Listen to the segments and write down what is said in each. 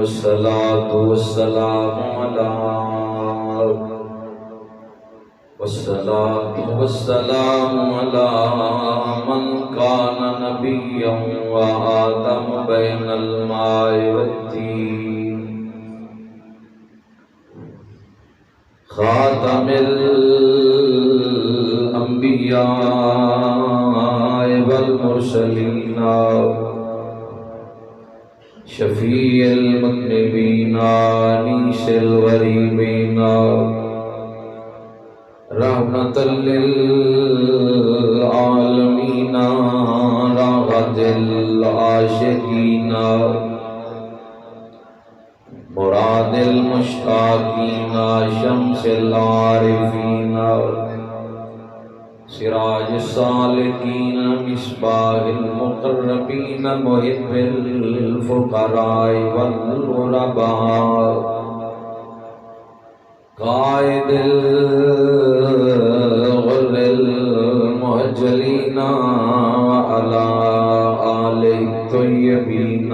والصلاة والسلام على من كان نبيا وآدم بين الماء والطين خاتم الأنبياء والمرسلين شفيع المذنبين أنيس الغريبين رحمة للعالمين راحة العاشقين مراد المشتاقين شمس العارفين سراج السالكين مصباح المقربين محب الفقراء والغرباء قائد الغر المهجلين وعلى آله الطيبين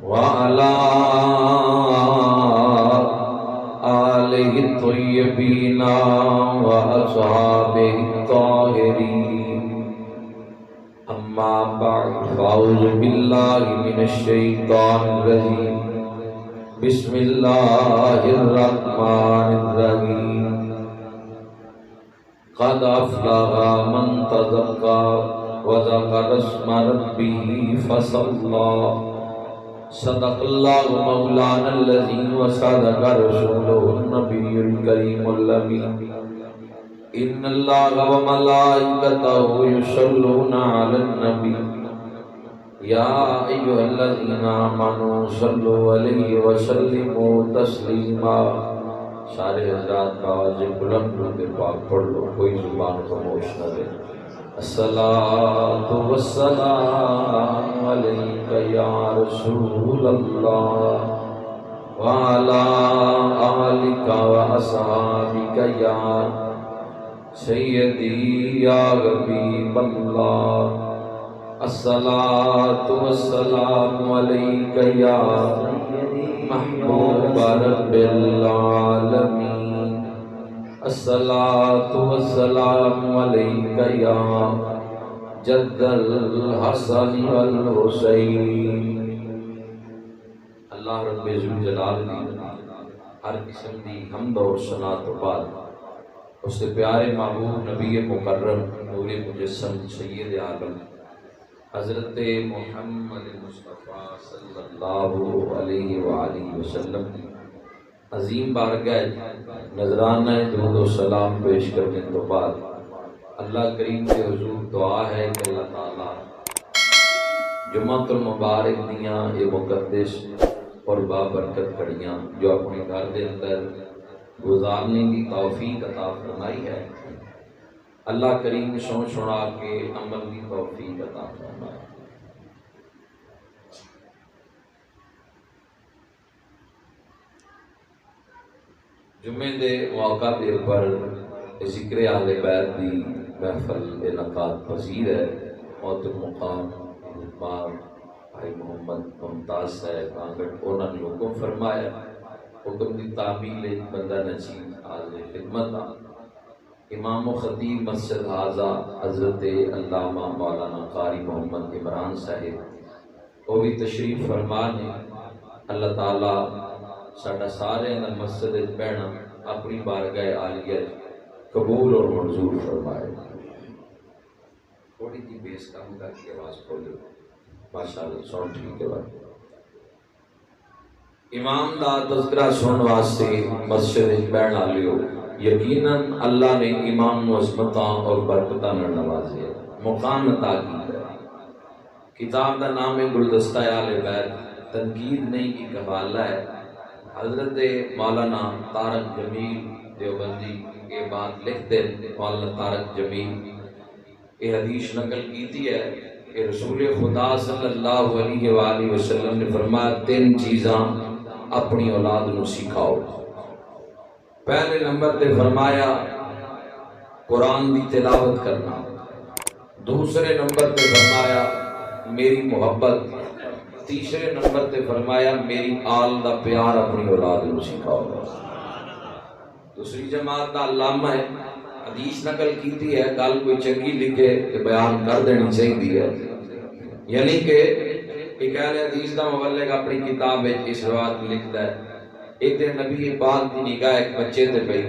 وعلى آله الطيبين وأصحابه الطاهرين أما بعد فأعوذ بالله من الشيطان الرجيم بسم الله الرحمن الرحيم قد أفلح من تزكى وذكر اسم ربه فصلى صدق الله مولانا الذي وصدق رسوله النبي الكريم الأمين إن الله وملائكته يصلون على النبي يا أيها الذين آمنوا صلوا عليه وسلموا تسليما سارے حضرات کا آواز بلند بلند پاک پڑھ لو کوئی زبان خاموش نہ رہے الصلاة والسلام عليك يا رسول الله وعلى آلك وأصحابك يا سيدي يا حبيب الله الصلاة والسلام عليك يا محبوب رب العالمين الصلاة والسلام عليك يا جد الحسن والحسين اللہ رب ذوالجلال دی ہر قسم دی حمد اور ثنا تو بعد اس سے پیارے محبوب نبی مکرم نور مجسم سید عالم حضرت محمد مصطفیٰ صلی اللہ علیہ وآلہ وسلم عظیم بارگاہ نذرانہ درود و سلام پیش کرنے تو بعد اللہ کریم کے حضور دعا ہے کہ اللہ تعالیٰ جمعۃ المبارک دیاں یہ مقدس اور بابرکت کڑیاں جو اپنے گھر کے اندر گزارنے کی توفیق عطا فرمائی ہے اللہ کریم سن سنا کے عمل کی توفیق عطا فرمائے۔ جمعے دے موقع دے پر ذکر اہل بیت دی محفل انعقاد پذیر ہے۔ محترم مقام مہمان بھائی محمد ممتاز صاحب کانگڑ انہوں نے حکم فرمایا، حکم دی تعمیل بندہ نچین حاضر خدمت امام و خطیب مسجد حاضہ حضرت علامہ مولانا قاری محمد عمران صاحب وہ بھی تشریف فرمانے۔ اللہ تعالیٰ ساڈا سارے مسجد بہنا اپنی بارگاہ عالیہ قبول اور منظور فرمائے۔ تھوڑی جی بیس کم کر کے آواز کھولو، ماشاءاللہ ساؤنڈ ٹھیک ہے بھائی۔ امام دا تذکرہ سن واسطے مسجد بہنا لیو، یقیناً اللہ نے امام نو عظمتاں اور برکتاں نال نوازے، مقام عطا کیتا ہے۔ کتاب دا نام ہے گلدستہ اہل بیت، تنقید نہیں کی حوالہ ہے۔ حضرت مولانا طارق جمیل دیوبندی یہ بات لکھتے مولانا طارق جمیل یہ حدیث نقل کیتی ہے کہ رسول خدا صلی اللہ علیہ وآلہ وسلم نے فرمایا 3 چیزاں اپنی اولاد نو سکھاؤ۔ پہلے نمبر تے فرمایا قرآن دی تلاوت کرنا، دوسرے نمبر تے فرمایا میری محبت، تیسرے نمبر تے فرمایا میری آل دا پیار اپنی اولاد نو سکھاؤ۔ دوسری جماعت دا علامہ ہے، حدیث نقل کیتی ہے، گل کوئی چنگی لکھے کہ بیان کر دینی چاہیے ہے، یعنی کہ ایک اہل حدیث دا مبلغ اپنی کتاب اس روایت لکھتا ہے ایک دن نبی پاک دی نگاہ ایک بچے تے پئی،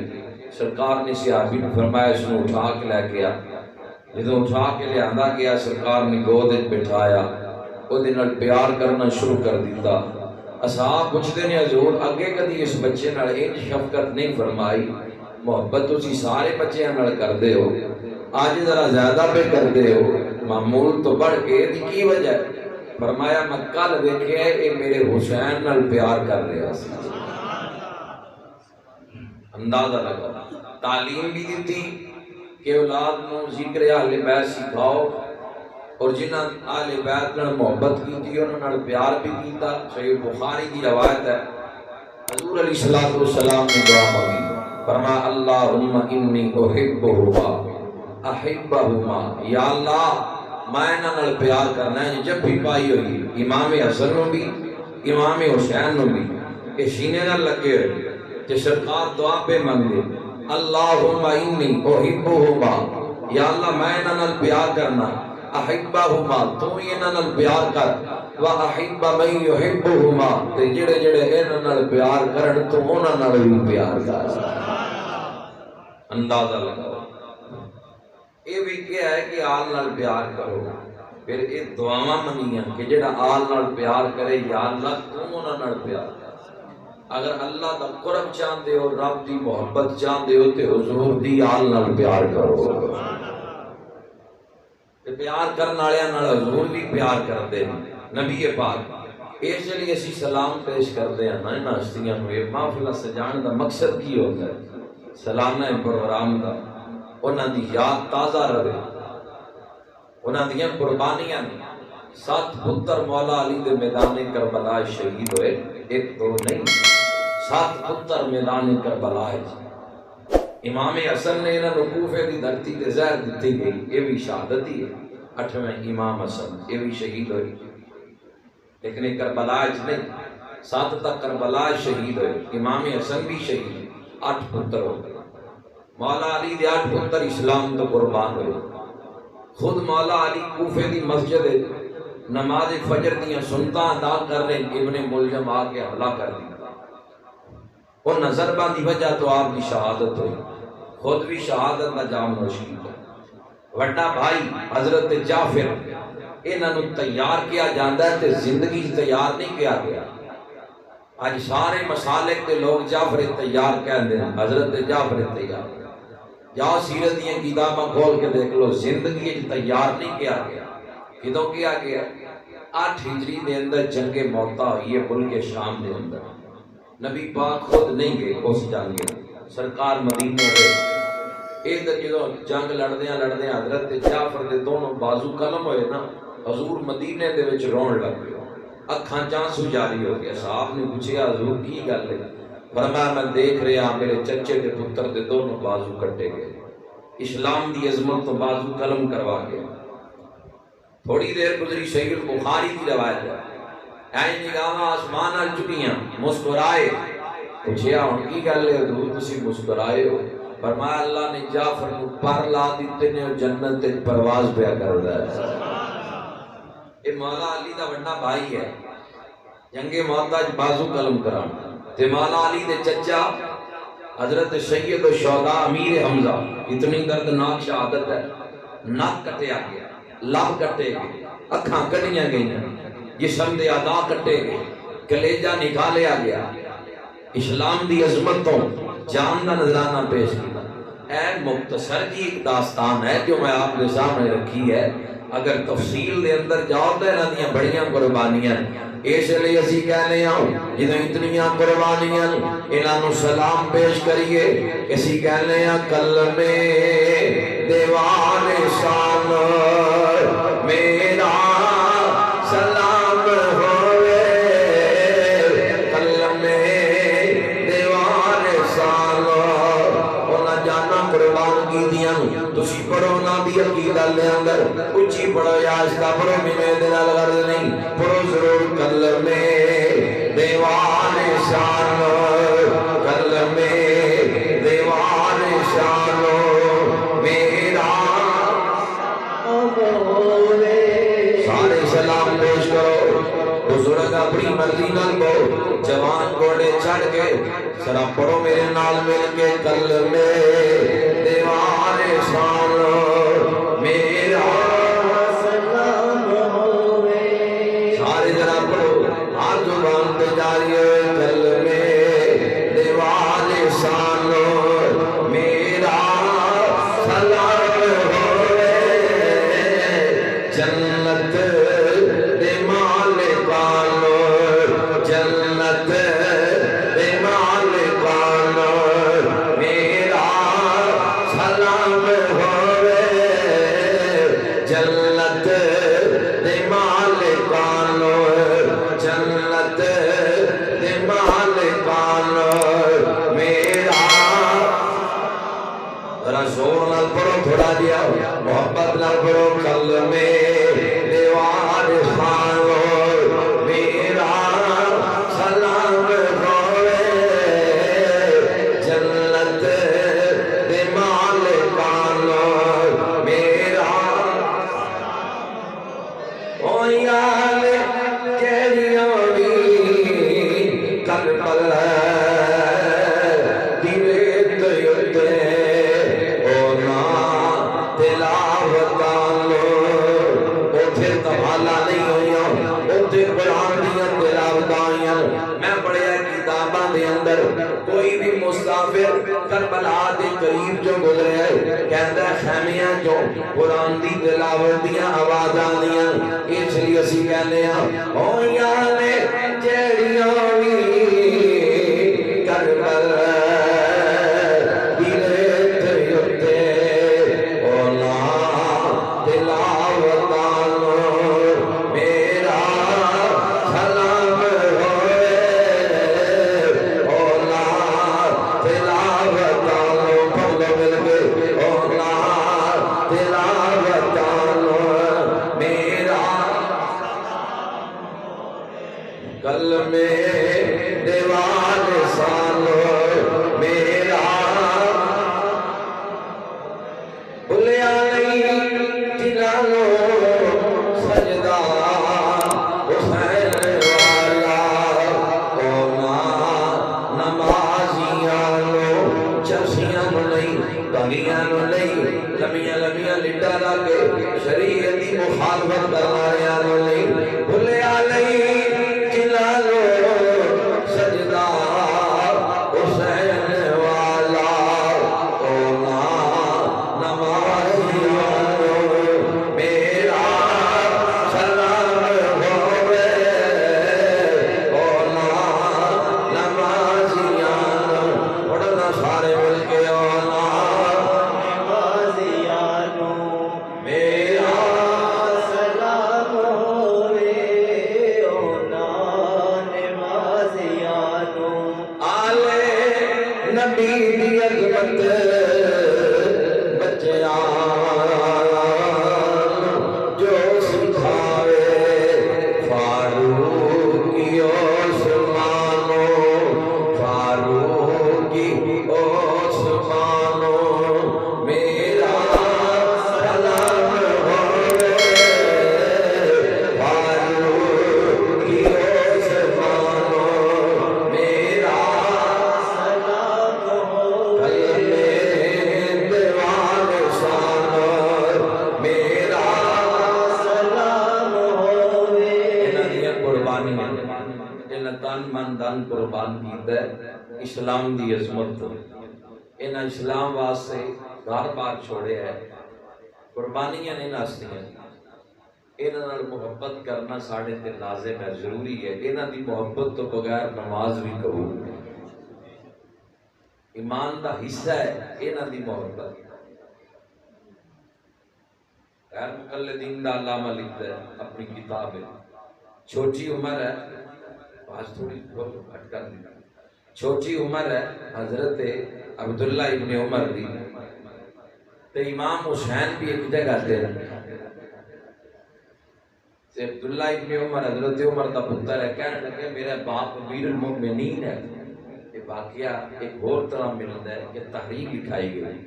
سرکار نے صحابی نے فرمایا اس کو اٹھا کے لے کے آ، جدوں اٹھا کے لے آندا گیا سرکار نے گود وچ بٹھایا، اودے نال پیار کرنا شروع کر دیتا۔ اصحاب پوچھتے نے حضور اگے کدی اس بچے نال انج شفقت نہیں فرمائی، محبت تسی سارے بچیاں نال کردے ہو، آج ذرا زیادہ پہ کردے ہو، معمول تو بڑھ کے دی کی وجہ ہے؟ فرمایا میں کل دیکھے اے میرے حسین نال پیار کر رہا سی۔ اندازہ لگا، تعلیم بھی دیتی کہ اولاد نو ذکر اہل بیت سکھاؤ، اور جنہاں اہل بیت نال محبت کیتی انہاں نال پیار بھی کیتا۔ صحیح بخاری دی روایت ہے، حضور علیہ الصلوۃ والسلام نے دعا مانگی، فرمایا اللہم انی احبہما احبہما، یا اللہ میں انہاں نال پیار کرنا ہے جب بھی پائی ہوئی امام حسن نو بھی امام حسین نو بھی، کہ سینے نال لگے ہوئے کہ سرکار دعا پہ منگے اللہم انی احبہما، یا اللہ میں انہاں نال پیار کرنا، احبہما تو ہی انہاں نال پیار کر، واحب من یحبہما تے جڑے جڑے انہاں نال پیار کرن تو انہاں نال بھی پیار کر۔ اندازہ لگاؤ، یہ بھی کیا ہے کہ آل نال پیار کرو، پھر یہ دعاواں منگیاں کہ جڑا آل نال پیار کرے یا اللہ تم انہاں نال پیار کر۔ اگر اللہ دا قرب چاہندے ہو، رب دی محبت چاہندے ہو تے حضور دی آل نال پیار کرو۔ پیار کرنے والے نال حضور بھی پیار کرتے ہیں نبی پاک۔ اس لیے اسی سلام پیش کرتے ہیں نا ان ہستیاں نو۔ یہ محفل سجان دا مقصد کی ہوتا ہے؟ سلامہ پروگرام دا انہاں دی یاد تازہ رہے، انہاں دیاں قربانیاں۔ 7 پتر مولا علی دے میدان کربلا شہید ہوئے، ایک دو نہیں، 7 پتر میدان کربلا ہے۔ امام حسن نے انہاں نو کوفے دی دھرتی تے زہر دتی گئی، یہ بھی شہادت ہی ہے۔ 8ویں امام حسن یہ بھی شہید ہوئے، لیکن ایک کربلا نہیں، 7 تک کربلا شہید ہوئے، امام حسن بھی شہید، 8 پتر ہو گئے۔ مولا علی دے 8 پتر اسلام تو قربان ہوئے۔ خود مولا علی کوفے دی مسجد نماز فجر دیاں سنتاں ادا کر رہے، ابن ملجم آ کے حملہ کر دیا، اور نظر باندھی وجہ تو آپ کی شہادت ہوئی، خود بھی شہادت کا جام نوش کیا۔ وڈا بھائی حضرت جعفر انہاں نو تیار کیا جاندا ہے تے زندگی تیار نہیں کیا گیا۔ آج سارے مسالک کے لوگ جعفر تیار کہندے ہیں، حضرت جعفر تیار، یا سیرت دیاں کتاباں کھول کے دیکھ لو، زندگی تیار نہیں کیا گیا۔ کدوں کیا گیا؟ 8 ہجری دے اندر جنگ موتا ہوئی ہے ملک شام دے اندر، نبی پاک خود نہیں گئے اس جنگ میں، سرکار مدینے رہے۔ ایک جدو جنگ لڑدیاں حضرت جعفر دے دونوں بازو قلم ہوئے نا، حضور مدینے دے وچ رون لگ گئے، اکھاں چانسو جاری ہو گیا۔ صاحب نے پوچھیا حضور کی گل ہے؟ فرمایا میں دیکھ رہا میرے چچے دے پتر دے دونوں بازو کٹے گئے، اسلام دی عظمت تو بازو قلم کروا گیا۔ تھوڑی دیر گزری، صحیح البخاری کی روایت ہے، این نگاہاں آسمان نال چکیاں، مسکرائے۔ پوچھیا ہن کی گل ہے حضور تسی مسکرائے ہو؟ فرمایا اللہ نے جعفر کو پر لا دیتے نے اور جنت تے پرواز پیا کردا ہے۔ یہ مولا علی دا بڑا بھائی ہے، جنگ موتا وچ بازو قلم کرانا، تے مولا علی دے چچا حضرت سید الشہداء امیر حمزہ، اتنی دردناک شہادت ہے، ناک کٹیا گیا، لب کٹے گئے، اکھاں کٹیاں گئیاں، جسم دے اعضاء کٹے گئے، کلیجہ نکالیا گیا۔ اسلام دی عظمت تو جان دا نذرانہ پیش کیا۔ اے مختصر جی ایک داستان ہے جو میں آپ کے سامنے رکھی ہے، اگر تفصیل دے اندر جاؤ تو انہاں دیاں بڑیاں قربانیاں، اس لیے اسی کہنے آؤ جدوں اتنیاں قربانیاں انہاں نو سلام پیش کریے، اسی کہنے آ کلمے دیوان شان میرا سلام ہوئے، کلمے دیوان شان انہاں جانا قربان کی دی دیاں تسی پڑھو نا دی عقیدہ لے اندر اچھی پڑھو یا آہستہ پڑھو میں دل غرض نہیں پڑھو ضرور کلمے دیوان شان کلمے دیوان شان میرا سارے سلام پیش کرو بزرگ اپنی مرضی نال بہو جوان گھوڑے چڑھ کے سرا پڑھو میرے نال مل کے کلمے دیوان شان میرا سلام ہوئے سارے ذرا پڑھو ہر زبان پہ جاری ہے کلمے دیوان شان میرا سلام ہوئے جنت دے مالکان جنت دے مالکان میرا سلام ہوئے جنت دے مالکان جنت دے مالکان میرا ذرا زور نال پڑھو تھوڑا دیا محبت نال پڑھو کلمے دیوان شان میرا سلام ہوئے جنت دے مالکان میرا او یار کیڑیاں وی کربلا کوئی بھی مسافر کربلا دے قریب جو گزرے ہے کہتا ہے خیمیاں جو قرآن دی تلاوت دیاں آوازاں دیاں اس لیے اسی کہنے ہیں او یانے جیڑیاں وی کربلا دی ریت یتے او نا تلاوت میرا سلام کلمے دیوان شان میرا بھولیا نہیں جنانو سجدہ حسین والا اونا نمازیاں نو چرسیاں نو نہیں بھنگیاں نو نہیں لمیاں لمیاں لٹا لاگے شریعت دی مخالفت کرناریاں نو نہیں بھولیا نہیں سجدہ حسین والا اونا نمازیاں میرا سلام ہوئے اونا نمازیاں پڑھنا سارے مل کے اونا نمازیاں میرا سلام ہوئے نبی دی عظمت بچیاں جو سکھاوے فاروقی عثمانو فاروقی عثمانو میرا سلام ہوئے فاروقی عثمانو میرا تن من دن قربان کیتا ہے اسلام دی عظمت انہاں اسلام واسطے گھر بار چھوڑے ہے قربانیاں نہیں ناسدیاں انہاں نال محبت کرنا ساڈے تے لازم ہے ضروری ہے انہاں دی محبت تو بغیر نماز بھی قبول نہیں ایمان دا حصہ ہے انہاں دی محبت غیر مقلدین دا علامہ لکھتا ہے اپنی کتاب ہے چھوٹی عمر ہے آج تھوڑی بہت ہٹ کر دینا چھوٹی عمر ہے حضرت عبداللہ ابن عمر دی تو امام حسین بھی ایک جگہ تے عبداللہ ابن عمر حضرت عمر کا پتر ہے، کہنے لگے میرا باپ امیر المؤمنین ہے۔ یہ واقعہ ایک اور طرح ملتا ہے کہ تحریر لکھائی گئی،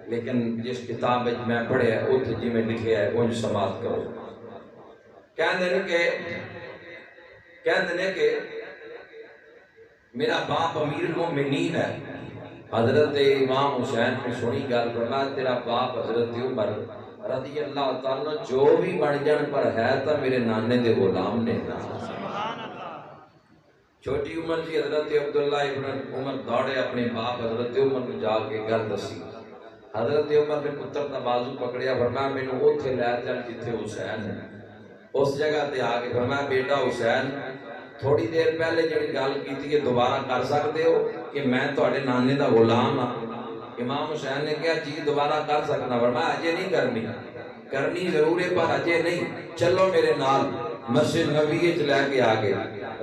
لیکن جس کتاب میں پڑھے ہے وہ جی میں لکھے ہے وہ سماعت کرو۔ کہنے کہ میرا باپ امیر المؤمنین ہے۔ حضرت امام حسین نے سنی گل، فرمایا تیرا باپ حضرت عمر رضی اللہ تعالیٰ جو بھی بن جان پر ہے تو میرے نانے دے غلام نے۔ چھوٹی عمر سی حضرت عبداللہ ابن عمر دوڑے اپنے باپ حضرت عمر کو جا کے گل دسی۔ حضرت عمر نے پتر دا بازو پکڑیا، فرمایا مینوں اوتھے لے چل جتھے حسین ہے۔ اس جگہ تے آ کے فرمایا بیٹا حسین تھوڑی دیر پہلے جڑی گل کیتی ہے دوبارہ کر سکتے ہو کہ میں تہاڈے نانے دا غلام ہاں؟ امام حسین نے کہا جی دوبارہ کر سکنا، فرمایا اجے نہیں کرنی ضرور ہے پر اجے نہیں، چلو میرے نال مسجد نبوی وچ لے کے آ گئے،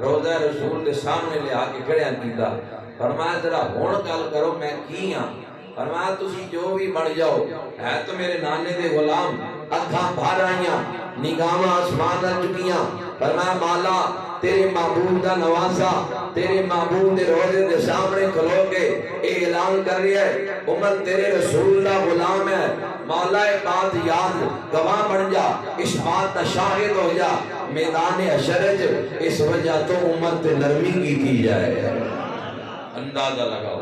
روضہ رسول دے سامنے لے آ کے کھڑا کیتا، فرمایا ذرا ہن گل کرو میں کی ہاں؟ فرمایا تسی جو بھی بن جاؤ ہے تو میرے نانے دے غلام۔ اکھاں بھر آئیاں، نگاہاں آسمان نال چکیاں، فرمایا مولا تیرے محبوب دا نواسا تیرے محبوب دے روضے دے سامنے کھلو کے اعلان کر رہی ہے عمر تیرے رسول دا غلام ہے، مولا بات یاد گواہ بن جا، اس بات دا شاہد ہو جا میدان حشر وچ، اس وجہ تو امت تے نرمی کی جائے۔ اندازہ لگاؤ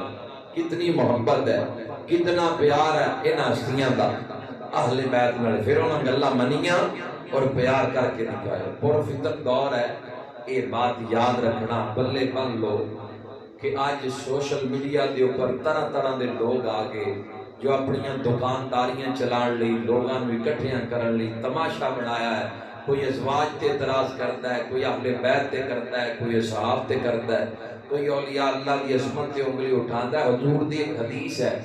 کتنی محبت ہے، کتنا پیار ہے ان ہستیاں دا اہل بیت نال، پھر انہاں گلاں منیاں اور پیار کر کے دکھایا۔ پرفتن دور ہے، یہ بات یاد رکھنا بلے بن لو کہ آج سوشل میڈیا دے اوپر طرح طرح دے لوگ آگے جو اپنی دکانداریاں چلان لی، لوگاں نو اکٹھیاں کرن لی تماشا بنایا ہے۔ کوئی ازواج تے اعتراض کرتا ہے، کوئی اہل بیت تے کرتا ہے، کوئی اصحاب تے کرتا ہے، کوئی اولیاء اللہ دی عظمت تے انگلی اٹھاندا ہے۔ حضور دی ایک حدیث ہے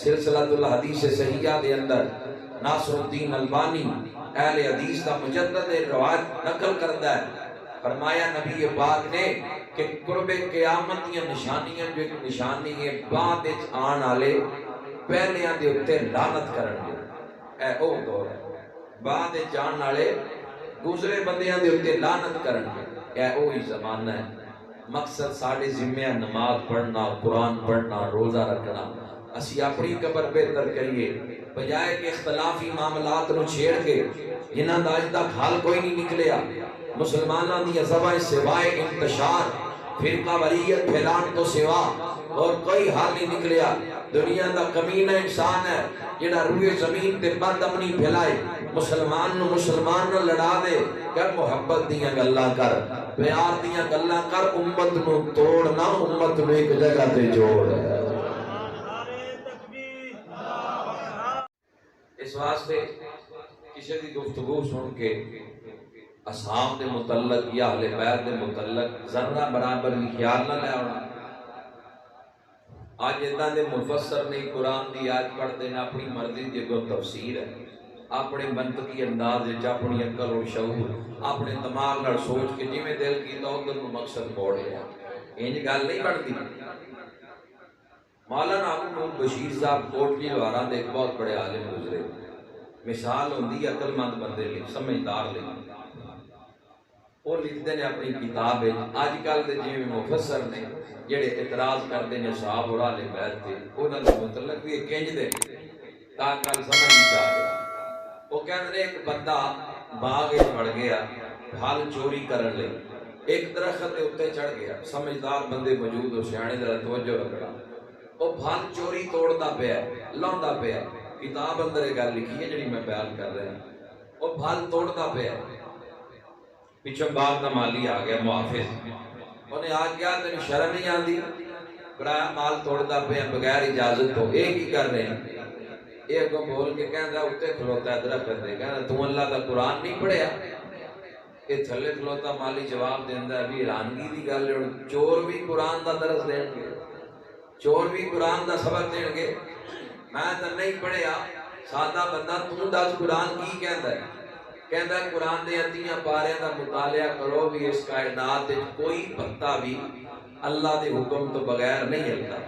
سلسلہ الحدیث صحیحہ دے اندر ناصر الدین البانی اہل حدیث کا مجدد روایت نقل کرتا ہے، فرمایا نبی پاک نے کہ قرب قیامت دیا نشانیاں جو ایک نشانی ہے بعد وچ آن والے پہلیاں دے اوتے لعنت کرن گے۔ اے او دور ہے، بعد وچ آن والے دوسرے بندیاں دے اوتے لعنت کرن گے، اے او ہی زمانہ ہے۔ مقصد ساڈے ذمہ نماز پڑھنا، قرآن پڑھنا، روزہ رکھنا، اسی اپنی قبر بہتر کریے بجائے کہ اختلافی معاملات نو چھیڑ کے جنہاں دا اج تک حل کوئی نہیں نکلیا۔ مسلمانوں دی سوائے سوائے انتشار فرقہ واریت پھیلان تو سوا اور کوئی حل نہیں نکلیا۔ دنیا دا کمینہ انسان ہے جڑا روئے زمین تے بد امنی پھیلائے، مسلمان نو لڑا دے، کر محبت دیاں گلاں کر، پیار دیاں گلاں کر، امت نو توڑنا، امت نو ایک جگہ تے جوڑ۔ اس واسطے کسی دی گفتگو سن کے اصحاب دے متعلق یا اہل بیت دے متعلق ذرہ برابر بھی خیال نہ لے آنا۔ آج اتنا دے مفسر نے قرآن دی آیت پڑھ دینا اپنی مرضی دی کو تفسیر ہے، اپنے منطقی انداز وچ اپنی عقل اور شعور اپنے دماغ نال سوچ کے جویں دل کیتا ادھر مقصد موڑ لیا، انج گل نہیں بنتی۔ مولانا ابو نور بشیر صاحب کوٹلی لوہارا دے ایک بہت بڑے عالم گزرے، مثال ہوندی عقل مند بندے لئی، سمجھدار لئی۔ وہ لکھتے ہیں اپنی کتاب ہے، آج کل دے جویں مفسر نے جڑے اعتراض کرتے ہیں صحابہ اور اہل بیت تے انہاں دا مطلب بھی کنج دے تا کل سمجھ نہیں آ گیا۔ وہ کہندے ایک بندہ باغ وچ وڑ گیا پھل چوری کرن لئی، ایک درخت دے اوتے چڑھ گیا، سمجھدار بندے موجود ہو سیانے ذرا توجہ رکھنا، وہ پھل چوری توڑدا پیا لاوندا پیا، کتاب اندر یہ گل لکھی ہے جڑی میں بیان کر رہا ہوں، وہ پھل توڑدا پیا، پیچھے باغ کا مالی آ گیا محافظ، انہیں آ گیا تینوں شرم نہیں آندی برایا مال توڑدا پیا بغیر اجازت تو، یہ کی کر رہے ہیں؟ یہ اگوں بول کے کہندا اوتے کھلوتا ہے درخت دے، کہندا تو اللہ دا قرآن نہیں پڑھیا؟ یہ تھلے کھلوتا مالی جواب دیندا ابھی حیرانگی دی گل ہے، چور بھی قرآن دا درس دین گے، چور بھی قرآن دا سبق دین گے، میں تو نہیں پڑھیا، سادہ بندہ تو دس قرآن کی کہندا ہے؟ کہندا قرآن دے 30 پاریاں دا مطالعہ کرو بھی اس کائنات وچ کوئی پتا بھی اللہ دے حکم تو بغیر نہیں ہلدا۔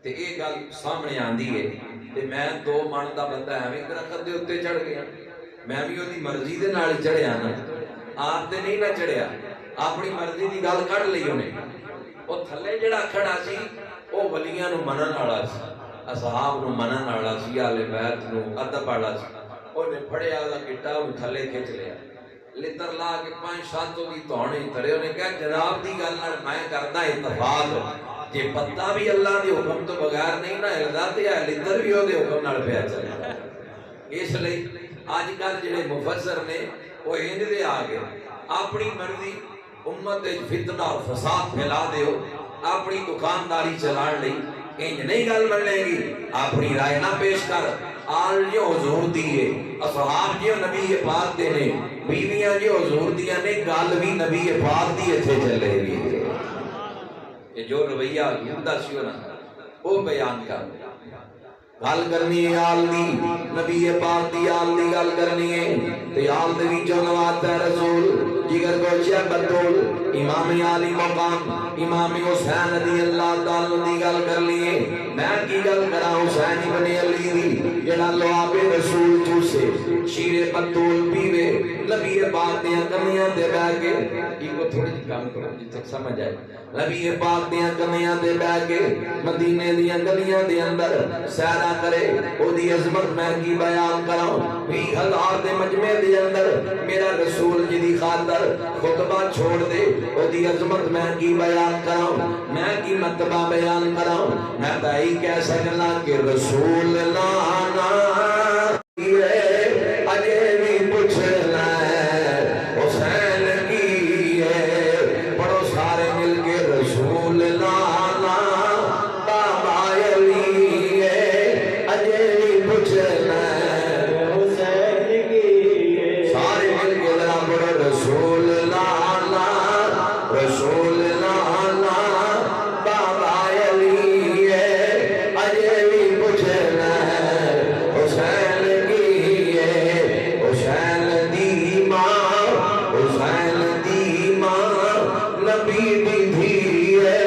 تے یہ گل سامنے آندی ہے تے میں 2 من دا بندہ ایویں درخت دے اتنے چڑھ گیا، میں بھی وہਦੀ مرضی دے نال چڑھیا نا، آپ تے نہیں نہ چڑھیا، اپنی مرضی دی گل کڈ لئی انہیں۔ وہ تھلے جڑا کھڑا سی وہ ولیاں نو منن والا سی، اصحاب نو منن والا سی، اہل بیت نو ادب والا سی، انہیں پھڑیا دا گٹا انہیں تھلے کھچ لیا، لتر لا کے 5-7 دی توڑے تھڑے، انہیں کہا جناب دی گل نال میں کرنا اتفاق، جے پتا بھی اللہ دے حکم تو بغیر نہیں نہ ہلدا تے لتر بھی وہ دے حکم نال پیا چلے۔ اس لیے آج کل جڑے مفسر نے وہ انج دے آ گئے، اپنی مرضی امت فتنہ اور فساد پھیلا دیو، اپنی دکانداری چلان لئی انج نہیں گل بننے گی، اپنی رائے نہ پیش کر، آل جو حضور دیئے، اصحاب جو نبی پاک دے نے، بیویاں جو حضور دیا نے، گل بھی نبی پاک دیئے تھے چلے گی۔ یہ جو رویہ یہودہ سی ہونا وہ بیان کر گل کرنی ہے آل دی، نبی پاک دی آل دی گل کرنی ہے، تے آل دے وچوں نوازتا رسول جگر گوشہ بطول امام عالی مقام امام حسین رضی اللہ تعالیٰ دی گل کر لیے۔ میں کی گل کرا حسین ابن علی دی جڑا لعاب رسول چوسے شیر بطول پیوے نبی پاک دیاں کمیاں دے بہ کے، کو تھوڑی جی کام کرو جی تک سمجھ آئے، نبی پاک دیاں کمیاں دے بہ کے مدینے دیاں گلیاں دے اندر سیرا کرے، او دی عظمت میں کی بیان کراؤں، 20,000 دے مجمع دے اندر میرا رسول جی دی خاطر خطبہ چھوڑ دے، او دی عظمت میں کی بیان کراؤں، میں کی مرتبہ بیان کراؤں، میں تائی کہہ سکنا کہ رسول لانا یہ اجے بھی پوچھنا ہے حسین کی ہے، پڑھو سارے مل کے رسول لانا بابا علی ہے، اجے بھی پوچھنا ہے حسین کی ہے، سارے مل کے ذرا پڑھو رسول لانا رسول لانا بابا علی ہے، اجے بھی پوچھنا ہے حسین کی ہے، حسین دی ماں حسین دی ماں نبی دی دھی ہے،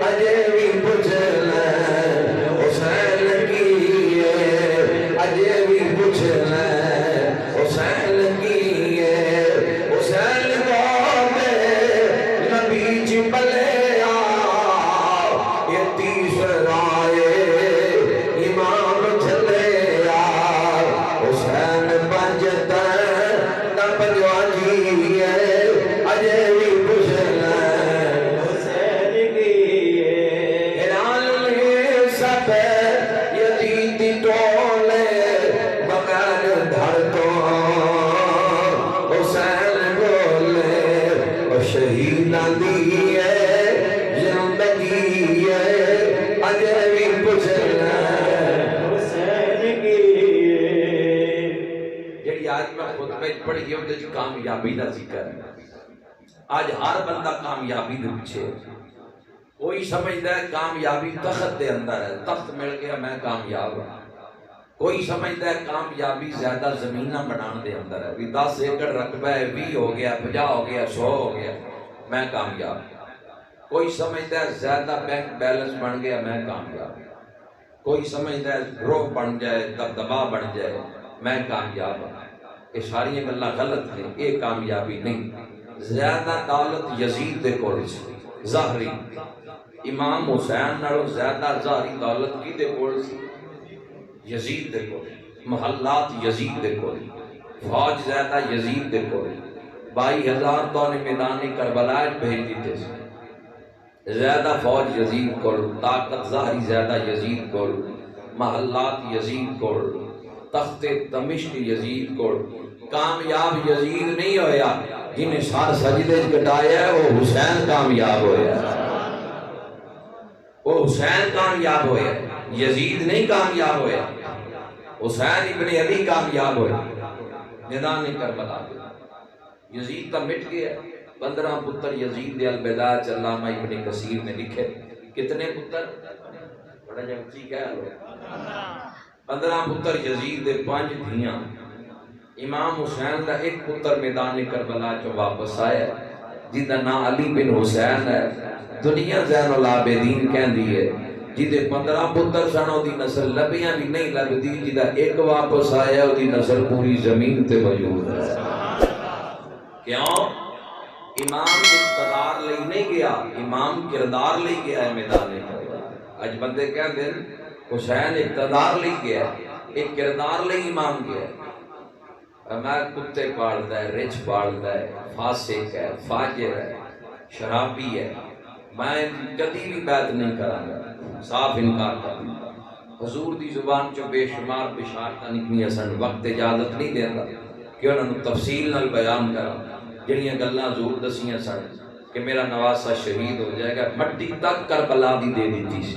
اجے بھی پوچھنا ہے حسین کی ہے، اجے بھی پوچھنا ہے حسین کی ہے، حسین کو نبی جی بلے آ یہ تیسرا امام چلے آ، حسین بجتا نہ پنجواجی ہے، اجے بھی پوچھنا ہے حسین کی ہے، حیران لے سب یزید ٹولے بغیر دھڑ تو حسین بولے، اور شہیداں دی ہے زندگی ہے، اجے بھی پوچھنا ہے حسین کی ہے۔ جڑی آج میں خطبہ پڑھی ہے اندر کامیابی دا ذکر ہے، آج ہر بندہ کامیابی دے پیچھے، کوئی سمجھدا ہے کامیابی تخت دے اندر ہے، تخت مل گیا میں کامیاب ہوں، کوئی سمجھتا ہے کامیابی زیادہ زمینہ بنان دے اندر ہے، بھی 10 ایکڑ رقبہ ہے 20 ہو گیا 50 ہو گیا 100 ہو گیا میں کامیاب، کوئی سمجھتا ہے زیادہ بینک بیلنس بن گیا میں کامیاب، کوئی سمجھتا ہے گروہ بن جائے دبدبا بن جائے میں کامیاب ہوں، یہ ساری گلاں غلط ہیں، یہ کامیابی نہیں۔ زیادہ دولت یزید دے کول سی ظاہری، امام حسین نالوں زیادہ ظاہری دولت کی دے کول سی یزید دے کول، محلات یزید دے کول، فوج زیادہ یزید دے کول، 22,000 تو نے میدان کربلا بھیج دیتے سے، زیادہ فوج یزید کول، طاقت ظاہری زیادہ یزید کول، محلات یزید کول، تخت دمشق یزید کول، کامیاب یزید نہیں ہویا، جنہیں سار سجدے کٹایا ہے وہ حسین کامیاب ہویا ہے، وہ حسین کامیاب ہویا ہے، یزید نہیں کامیاب ہویا، حسین ابن علی کامیاب ہویا میدان کربلا۔ یزید کا مٹ گیا، 15 پتر یزید دے البدایہ علامہ ابن کثیر نے لکھے، کتنے پتر؟ بڑا جمچی کہہ لو، 15 پتر یزید دے 5 دھیاں، امام حسین دا ایک پتر میدان کربلا چو واپس آیا جیدہ نا علی بن حسین ہے، دنیا زین العابدین کہن دیئے، جدے 15 پتر سن وہ نسل لبیاں بھی نہیں لبدی، جدا ایک واپس آیا وہ نسل پوری زمین تے موجود ہے۔ کیوں؟ امام اقتدار لئی نہیں گیا، امام کردار لئی گیا ہے میدان کربلا۔ اج بندے کہندے ہیں حسین اقتدار لئی گیا، ایک کردار لئی امام گیا۔ میں کتے پالتا ہے، رچ پالتا ہے، فاسق ہے، فاجر ہے، شرابی ہے، میں کدی بھی بیعت نہیں کراں، صاف انکار کر دیتا۔ حضور دی زبان چو بے شمار بشارتاں نکلیاں سن، وقت اجازت نہیں دیتا کہ انہوں نے تفصیل نال بیان کرا۔ جڑیاں گلاں حضور دسیاں سن کہ میرا نواسہ شہید ہو جائے گا، مٹی تک کربلا دی دے دیتی سی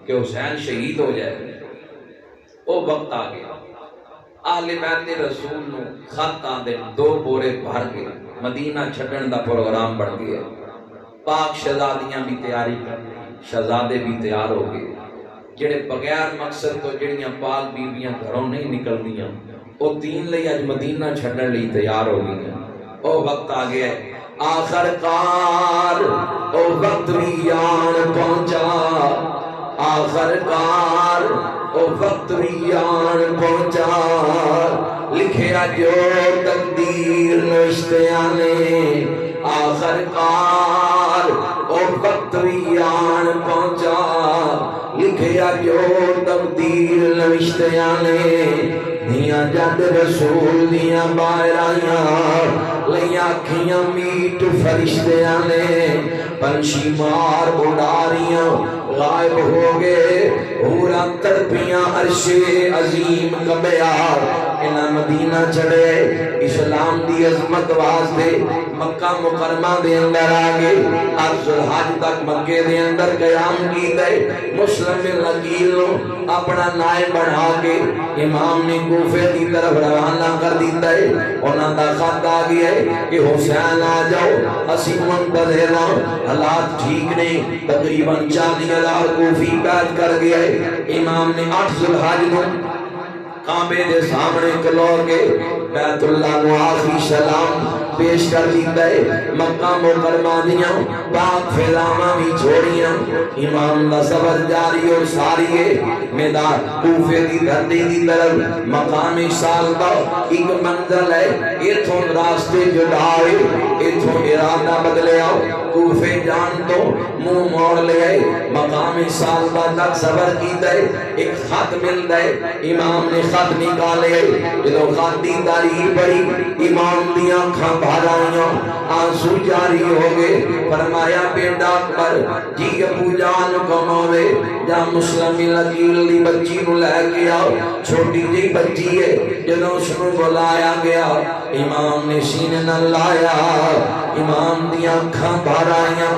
کہ حسین شہید ہو جائے گا۔ وہ وقت آ گیا، اہل بیت رسول نو خط آندے 2 بورے بھر کے مدینہ چھڈن دا پروگرام بن گیا۔ پاک شہزادیاں بھی تیاری کر لی، شہزادے بھی تیار ہو گئے، جڑے بغیر مقصد تو جڑیاں پاک بیویاں گھروں نہیں نکلدیاں وہ دین لئی اج مدینہ چھڈن لئی تیار ہو گئیاں۔ او وقت آ گیا ہے، آخر کار او وقت بھی آن پہنچا، آخر کار او وقت بھی آن پہنچا، لکھیا جو تقدیر نوشتیاں نے، آخر کار او وقت بھی آن پہنچا، لکھیا جو تقدیر نوشتیاں نے، دیاں جد رسول دیاں باہر آئیاں، لیاں کھیاں میٹ فرشتیاں نے، پنچھی مار اڑاریاں غائب ہو گئے، حوراں تڑپیاں عرش عظیم کبیا، انہاں مدینہ چڑھے، اسلام دی عظمت واسطے مکہ مکرمہ دے اندر آگے، ارض الحج تک مکے دے اندر قیام کیتا ہے۔ مسلم بن عقیل نو اپنا نائب بنا کے امام نے کوفے دی طرف روانہ کر دیتا ہے۔ انہاں دا خط آ گیا ہے کہ حسین آ جاؤ، اسی منتظر ہاں، حالات ٹھیک نہیں، تقریباً 40,000 کوفی بیعت کر گیا ہے۔ امام نے 8 ذوالحج نو کعبے دے سامنے کھلو کے بیت اللہ نو آخری سلام پیش کر دیتا ہے۔ مکہ مکرمہ دیاں پاک فضاواں بھی چھوڑیاں، امام دا سفر جاری اور ساری ہے۔ میدان کوفے دی دھرتی دی طرف مقام سال دا ایک منزل ہے، ایتھوں راستے جدائے، ایتھوں ارادہ بدلے آؤ، کوفے جان تو منہ موڑ لے آئے، مقام سالبہ تک سفر کیتا ہے۔ ایک خط ملتا ہے، امام نے خط نکالے، جدو خط دی تاریخ پڑھی، امام دی آنکھاں بھر آئیاں، آنسو جاری ہو گئے، فرمایا بیٹا اکبر جی ابو جان کماوے، جا مسلم بن عقیل دی بچی نو لے کے آؤ، چھوٹی جی بچی ہے، جدو اس نو بلایا گیا، امام نے سینے نہ لایا، امام دی آنکھاں بھر آئیاں،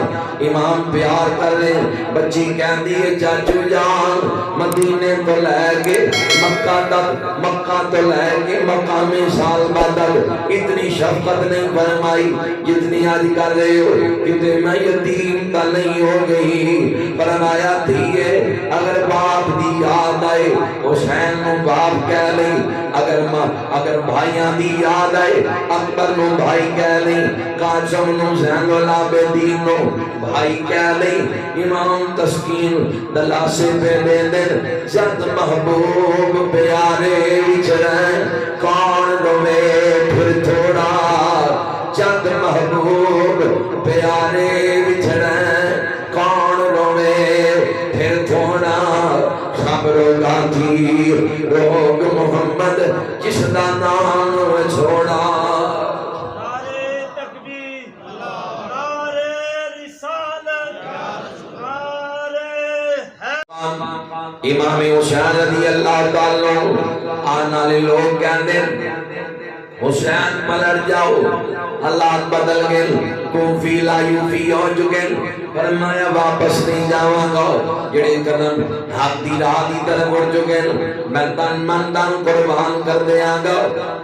امام پیار کر رہے، بچی کہندی ہے چاچو جان مدینے تو لے کے مکہ تک، مکہ تو لے کے مقام سالبہ تک اتنی شفقت نہیں فرمائی جتنی آج کر رہے ہو، کتے میں یتیم تا نہیں ہو گئی۔ فرمایا تھیے اگر باپ دی یاد آئے حسین نو باپ کہہ لیں، اگر بھائیاں دی یاد آئے اکبر نو بھائی کہہ لیں، قاسم نو زین العابدین نو بھائی کہہ لیں۔ امام تسکین دلاسے پہ دے دن جد محبوب پیارے وچریں کون روے پھر تھوڑا، جد محبوب پیارے وچریں کون روے پھر تھوڑا، خبر گاتی روگ محمد جس دا نام چھوڑا۔ امام حسین رضی اللہ تعالیٰ آنے والے لوگ کہندے حسین پلٹ جاؤ، حالات بدل گئے، کوفی لا یوفی ہو چکے، فرمایا واپس نہیں جاواں گا، جڑے قدم حق دی راہ دی طرف اڑ چکے، میں تن من دن قربان کر دیاں گا۔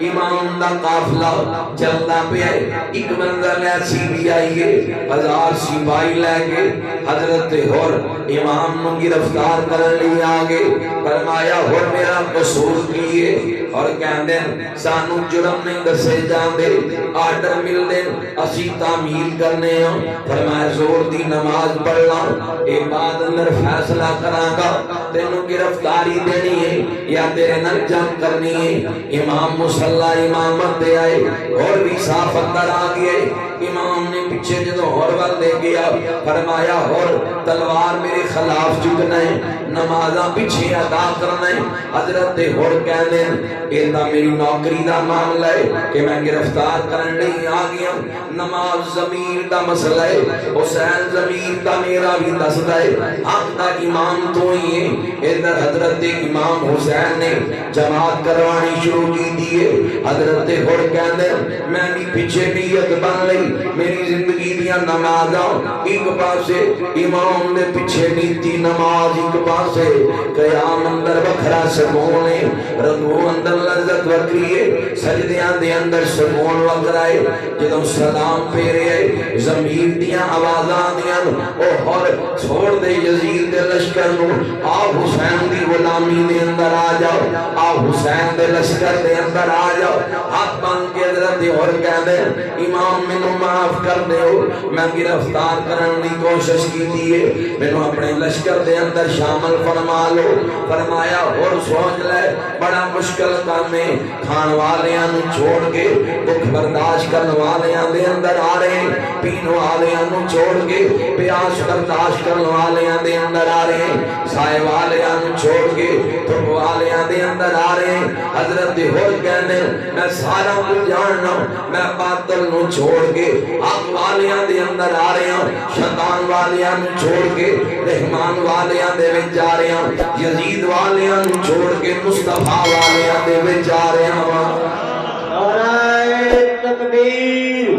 امام دا قافلہ چلتا پیا، ایک منزل ایسی بھی آئی ہے، 1000 سپاہی لے کے حضرت ہور امام نو گرفتار کرن لئی آگے، فرمایا ہور میرا قصور کیے، اور کہندے سانو جرم نہیں دسے جاندے، آرڈر مل دے اسی تعمیل کرنے ہوں۔ فرمایا زور دی نہ نماز پڑھنا اے بعد اندر فیصلہ کراں گا تینوں گرفتاری دینی ہے یا تیرے نال جنگ کرنی ہے امام مصلی امامت دے آئے اور بھی صاف اندر آ گئے امام نے پیچھے جدو اور وال دے گیا فرمایا اور تلوار میرے خلاف چکنا ہے نمازاں پیچھے ادا کرنا ہے حضرت اور کہنے ایتا میری نوکری دا معاملہ ہے کہ میں گرفتار کرن نہیں آ گیا نماز ضمیر دا مسئلہ ہے حسین ضمیر دا میرا بھی دسدا ہے حق دا امام تو ہی ہے ادھر حضرت امام حسین نے جماعت کروانی شروع کی دیئے حضرت اور کہنے میں بھی پیچھے نیت بن لئی میری زندگی دیا نمازاں ایک پاسے امام نے پیچھے نیتی نماز ایک پاسے قیام اندر بکھرا سکونے رکوع اندر لذت وکریے سجدیاں دے اندر سکون وکرائے جدوں سلام پھیرے آئے ضمیر دیاں آوازاں دیاں اور چھوڑ دے یزید دے لشکر نو آ حسین دی غلامی دے اندر آ جاؤ آ حسین دے لشکر دے اندر آ جاؤ ہاتھ بن کے حضرت اور کہہ دے امام میں معاف کر دے ہو میں گرفتار کرنے کی کوشش کی دیئے میں اپنے لشکر دے اندر شامل فرما لو فرمایا اور سوچ لے بڑا مشکل کام ہے کھان والیاں نو چھوڑ کے دکھ برداشت کرنے والیاں دے اندر آ رہے ہیں پین والیاں نو چھوڑ کے پیاس برداشت کرنے والیاں دے اندر آ رہے ہیں سائے والیاں نو چھوڑ کے دھوپ والیاں دے اندر آ رہے ہیں حضرت ہور کہنے میں سارا کچھ جاننا میں باطل نو چھوڑ کے حق والیاں دے اندر آ رہے ہیں شیطان والیاں نو چھوڑ کے رحمان والیاں دے وچ جا رہے ہیں یزید والیاں نو چھوڑ کے مصطفیٰ والیاں دے وچ جا رہے ہیں نعرہ تکبیر